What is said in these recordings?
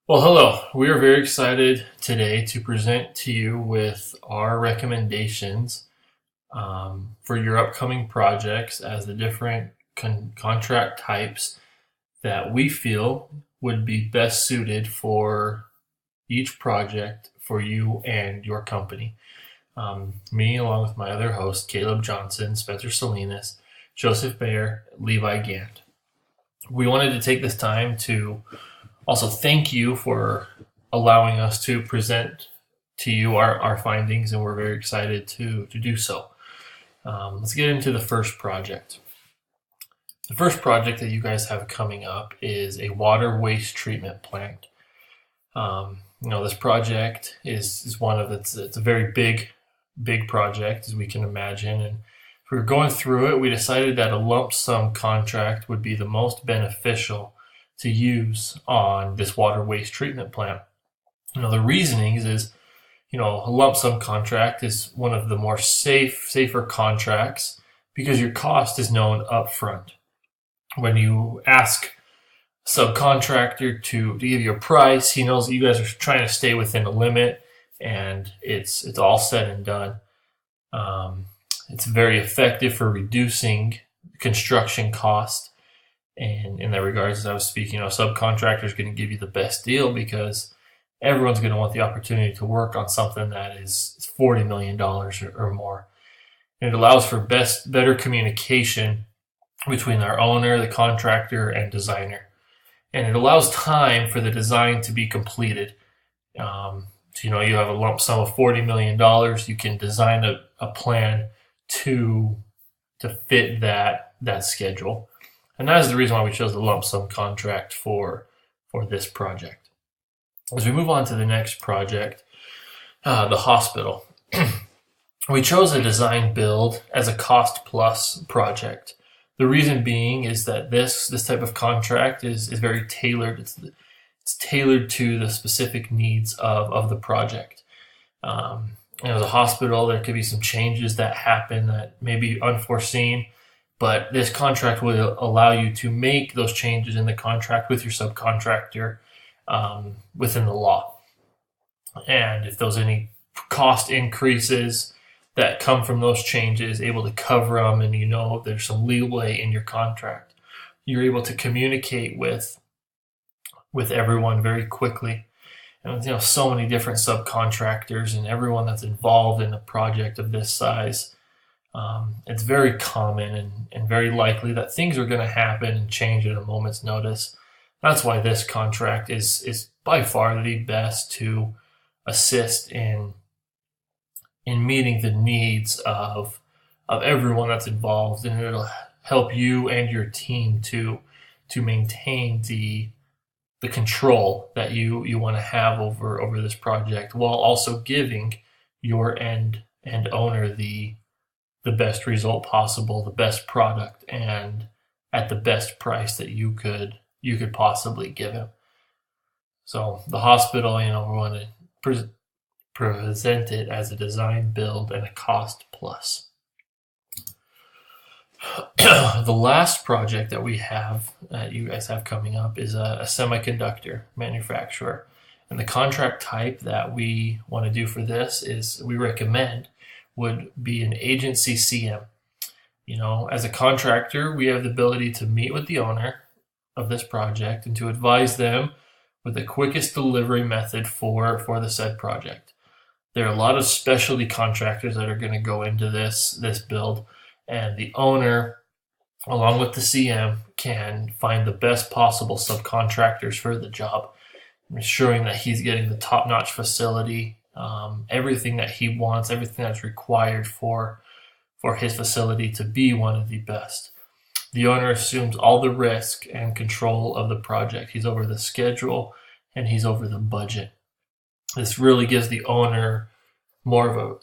Well, hello. We are very excited today to present to you with our recommendations for your upcoming projects as the different contract types that we feel would be best suited for each project for you and your company. Me, along with my other hosts, Caleb Johnson, Spencer Salinas, Joseph Bayer, Levi Gant. We wanted to take this time to also thank you for allowing us to present to you our findings, and we're very excited to do so. Let's get into the first project. The first project that you guys have coming up is a water waste treatment plant. This project is one of it's a very big project, as we can imagine, and if we were going through it, we decided that a lump sum contract would be the most beneficial to use on this water waste treatment plant. The reasoning is a lump sum contract is one of the more safer contracts because your cost is known up front. When you ask a subcontractor to give you a price, he knows that you guys are trying to stay within a limit, and it's all said and done. It's very effective for reducing construction cost. And in that regards, as I was speaking, subcontractors are going to give you the best deal because everyone's going to want the opportunity to work on something that is $40 million or more. And it allows for better communication between our owner, the contractor, and designer. And it allows time for the design to be completed. You have a lump sum of $40 million. You can design a plan to fit that schedule. And that is the reason why we chose the lump sum contract for this project. As we move on to the next project, the hospital. We chose a design build as a cost plus project. The reason being is that this type of contract is very tailored. It's tailored to the specific needs of the project. As a hospital, there could be some changes that happen that may be unforeseen, but this contract will allow you to make those changes in the contract with your subcontractor within the law. And if there's any cost increases that come from those changes, able to cover them, and there's some leeway in your contract, you're able to communicate with everyone very quickly. And so many different subcontractors and everyone that's involved in a project of this size. It's very common and very likely that things are going to happen and change at a moment's notice. That's why this contract is by far the best to assist in meeting the needs of everyone that's involved, and it'll help you and your team to maintain the control that you want to have over this project, while also giving your end owner the best result possible, the best product, and at the best price that you could possibly give him. So the hospital, we want to present it as a design build and a cost plus. The last project that we have, that you guys have coming up, is a semiconductor manufacturer. And the contract type that we want to do for this we recommend would be an agency CM. As a contractor, we have the ability to meet with the owner of this project and to advise them with the quickest delivery method for the said project. There are a lot of specialty contractors that are going to go into this build, and the owner, along with the CM, can find the best possible subcontractors for the job, ensuring that he's getting the top-notch facility, everything that he wants, everything that's required for his facility to be one of the best. The owner assumes all the risk and control of the project. He's over the schedule and he's over the budget. This really gives the owner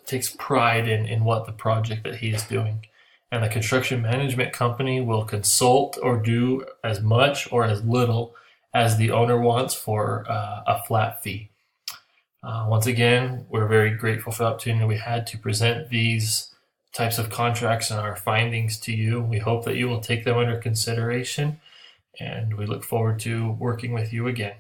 takes pride in what the project that he is doing. And the construction management company will consult or do as much or as little as the owner wants for a flat fee. Once again, we're very grateful for the opportunity we had to present these types of contracts and our findings to you. We hope that you will take them under consideration, and we look forward to working with you again.